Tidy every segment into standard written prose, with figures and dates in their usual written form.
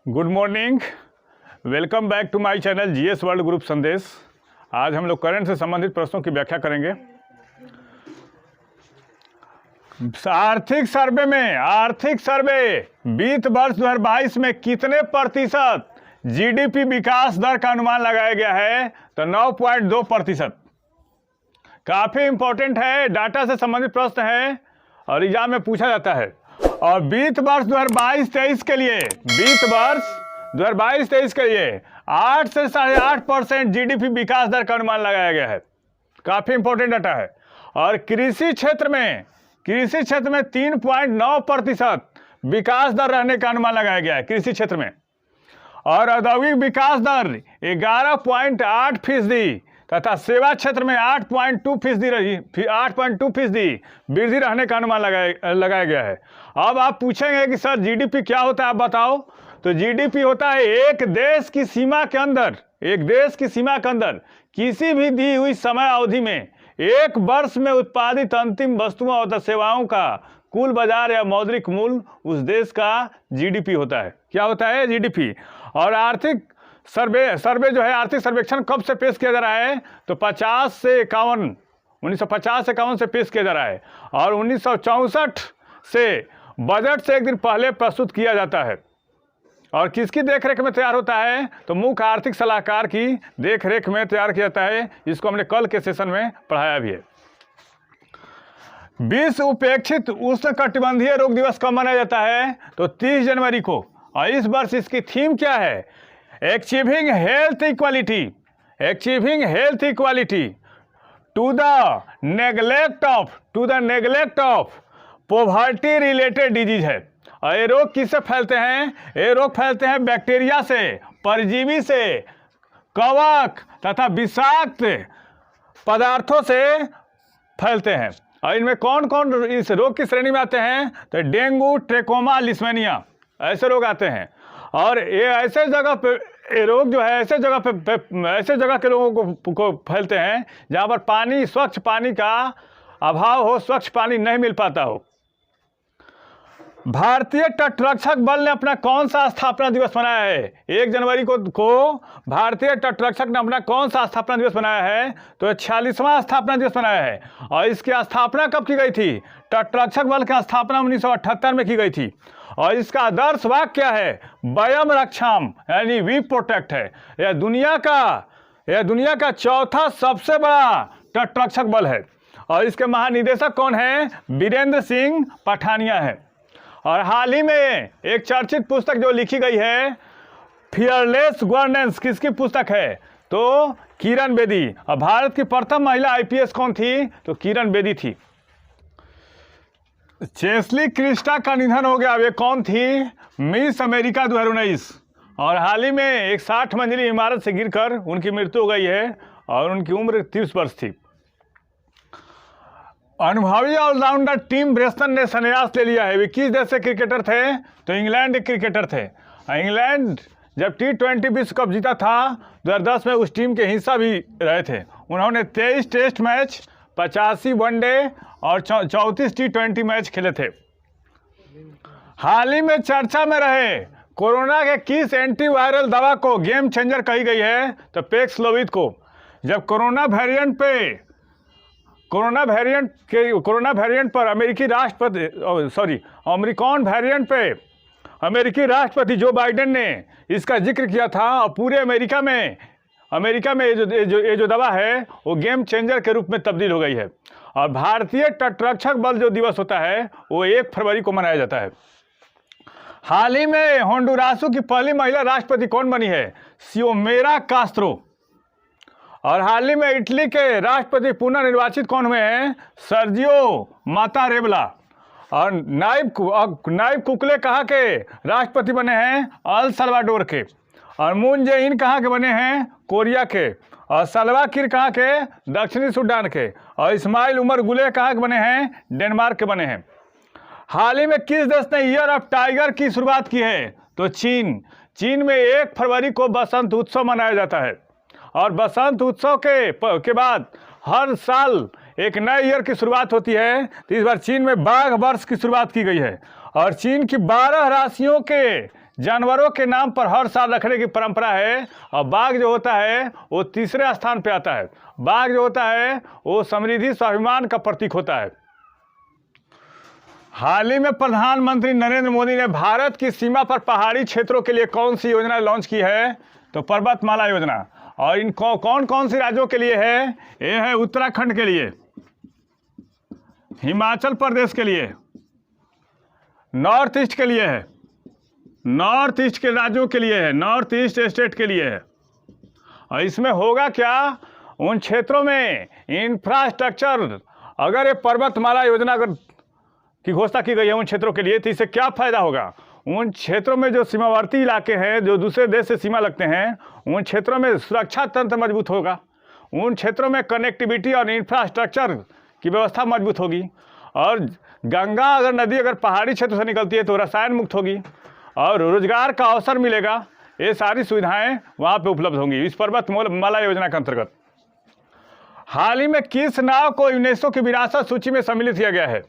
Good morning, welcome back to my channel GS World Group Sandesh. आज हम लोग current से संबंधित प्रश्नों की व्याख्या करेंगे। आर्थिक सर्वे वित्त वर्ष 2022 में कितने प्रतिशत जीडीपी विकास दर का अनुमान लगाया गया है? तो 9.2%। काफ़ी इंपॉर्टेंट है, डाटा से संबंधित प्रश्न है और एग्जाम में पूछा जाता है। और वित्त वर्ष 2022-23 के लिए 8 से 8.5% जीडीपी विकास दर का अनुमान लगाया गया है। काफ़ी इंपॉर्टेंट डाटा है। और कृषि क्षेत्र में 3.9% विकास दर रहने का अनुमान लगाया गया है कृषि क्षेत्र में। और औद्योगिक विकास दर 11.8% तथा सेवा क्षेत्र में 8.2% वृद्धि रहने का अनुमान लगाया गया है। अब आप पूछेंगे कि सर जीडीपी क्या होता है, आप बताओ। तो जीडीपी होता है एक देश की सीमा के अंदर किसी भी दी हुई समय अवधि में एक वर्ष में उत्पादित अंतिम वस्तुओं और सेवाओं का कुल बाजार या मौद्रिक मूल्य उस देश का जीडीपी होता है। क्या होता है? जीडीपी। और आर्थिक सर्वे जो है, आर्थिक सर्वेक्षण कब से पेश किया जा रहा है? तो 1950 से 51 से पेश किया जा रहा है। और 1964 से बजट से एक दिन पहले प्रस्तुत किया जाता है। और किसकी देखरेख में तैयार होता है? तो मुख्य आर्थिक सलाहकार की देखरेख में तैयार किया जाता है। इसको हमने कल के सेशन में पढ़ाया भी है। विश्व उपेक्षित उष्णकटिबंधीय रोग दिवस कब मनाया जाता है? तो 30 जनवरी को। और इस वर्ष इसकी थीम क्या है? Achieving health equality to the neglect of poverty related disease है। और ये रोग किससे फैलते हैं? ये रोग फैलते हैं बैक्टीरिया से, परजीवी से, कवक तथा विषाक्त पदार्थों से फैलते हैं। और इनमें कौन कौन इस रोग की श्रेणी में आते हैं? तो डेंगू, ट्रेकोमा, लिस्मेनिया ऐसे रोग आते हैं। और ये ऐसे जगह पे ये रोग जो है ऐसे जगह के लोगों को फैलते हैं जहाँ पर स्वच्छ पानी का अभाव हो, स्वच्छ पानी नहीं मिल पाता हो। भारतीय तटरक्षक बल ने अपना कौन सा स्थापना दिवस मनाया है? 1 जनवरी को भारतीय तटरक्षक ने अपना कौन सा स्थापना दिवस मनाया है? तो 46वां स्थापना दिवस मनाया है। और इसकी स्थापना कब की गई थी? तटरक्षक बल की स्थापना 1978 में की गई थी। और इसका आदर्श वाक्य क्या है? वयम रक्षाम, यानी वी प्रोटेक्ट है। यह दुनिया का चौथा सबसे बड़ा तटरक्षक बल है। और इसके महानिदेशक कौन है? वीरेंद्र सिंह पठानिया है। और हाल ही में एक चर्चित पुस्तक जो लिखी गई है, फियरलेस गवर्नेंस, किसकी पुस्तक है? तो किरण बेदी। और भारत की प्रथम महिला आईपीएस कौन थी? तो किरण बेदी थी। चेस्ली क्रिस्टा का निधन हो गया। वे कौन थी? Miss America 2019। और हाल ही में एक 60 मंजिली इमारत से गिरकर उनकी मृत्यु हो गई है और उनकी उम्र 30 वर्ष थी। अनुभवी ऑलराउंडर टिम ब्रेस्टन ने संन्यास ले लिया है। वे किस देश से क्रिकेटर थे? तो इंग्लैंड के क्रिकेटर थे। इंग्लैंड जब T20 विश्व कप जीता था 2010 में, उस टीम के हिस्सा भी रहे थे। उन्होंने 23 टेस्ट मैच, 85 वनडे और 34 T20 मैच खेले थे। हाल ही में चर्चा में रहे कोरोना के किस एंटीवायरल दवा को गेम चेंजर कही गई है? तो पैक्सलोविड को। जब कोरोना वेरिएंट पर अमेरिकी राष्ट्रपति जो बाइडेन ने इसका जिक्र किया था। और पूरे अमेरिका में ये जो दवा है वो गेम चेंजर के रूप में तब्दील हो गई है। और भारतीय तटरक्षक बल जो दिवस होता है वो 1 फरवरी को मनाया जाता है। हाल ही में होंडुरासु की पहली महिला राष्ट्रपति कौन बनी है? सियोमेरा कास्त्रो। और हाल ही में इटली के राष्ट्रपति पुनः निर्वाचित कौन हुए हैं? सर्जियो मातारेला। और नायब कुकले कहाँ के राष्ट्रपति बने हैं? अल सल्वाडोर के। और मून जे इन कहाँ के बने हैं? कोरिया के। और सलवा किर कहाँ के? दक्षिणी सूडान के। और इस्माइल उमर गुले कहाँ के बने हैं? डेनमार्क के बने हैं। हाल ही में किस देश ने ईयर ऑफ टाइगर की शुरुआत की है? तो चीन में 1 फरवरी को बसंत उत्सव मनाया जाता है। और बसंत उत्सव के बाद हर साल एक नए ईयर की शुरुआत होती है। तो इस बार चीन में बाघ वर्ष की शुरुआत की गई है। और चीन की 12 राशियों के जानवरों के नाम पर हर साल रखने की परंपरा है। और बाघ जो होता है वो तीसरे स्थान पे आता है। बाघ जो होता है वो समृद्धि स्वाभिमान का प्रतीक होता है। हाल ही में प्रधानमंत्री नरेंद्र मोदी ने भारत की सीमा पर पहाड़ी क्षेत्रों के लिए कौन सी योजना लॉन्च की है? तो पर्वतमाला योजना। और इन कौन कौन सी राज्यों के लिए है? ये है उत्तराखंड के लिए, हिमाचल प्रदेश के लिए, नॉर्थ ईस्ट के लिए है, नॉर्थ ईस्ट के राज्यों के लिए है, नॉर्थ ईस्ट स्टेट के लिए है। और इसमें होगा क्या? उन क्षेत्रों में इंफ्रास्ट्रक्चर, अगर ये पर्वतमाला योजना अगर की घोषणा की गई है उन क्षेत्रों के लिए, तो इससे क्या फायदा होगा? उन क्षेत्रों में जो सीमावर्ती इलाके हैं, जो दूसरे देश से सीमा लगते हैं, उन क्षेत्रों में सुरक्षा तंत्र मजबूत होगा। उन क्षेत्रों में कनेक्टिविटी और इंफ्रास्ट्रक्चर की व्यवस्था मजबूत होगी। और गंगा अगर नदी अगर पहाड़ी क्षेत्र से निकलती है तो रसायन मुक्त होगी और रोजगार का अवसर मिलेगा। ये सारी सुविधाएं वहाँ पे उपलब्ध होंगी इस पर्वतमाला योजना के अंतर्गत। हाल ही में किस नाव को यूनेस्को की विरासत सूची में सम्मिलित किया गया है?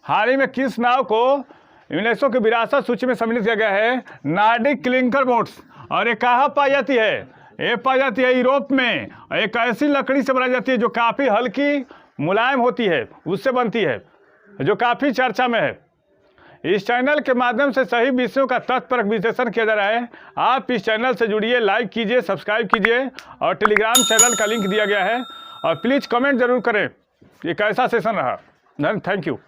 हाल ही में किस नाव को यूनेस्को की विरासत सूची में सम्मिलित किया गया है? Nordic clinker boats. और ये कहाँ पाई जाती है? ये पाई जाती है यूरोप में। एक ऐसी लकड़ी से बनाई जाती है जो काफ़ी हल्की मुलायम होती है, उससे बनती है, जो काफ़ी चर्चा में है। इस चैनल के माध्यम से सही विषयों का तथ्यपरक विश्लेषण किया जा रहा है। आप इस चैनल से जुड़िए, लाइक कीजिए, सब्सक्राइब कीजिए और टेलीग्राम चैनल का लिंक दिया गया है। और प्लीज़ कमेंट जरूर करें ये कैसा सेशन रहा। Thank you.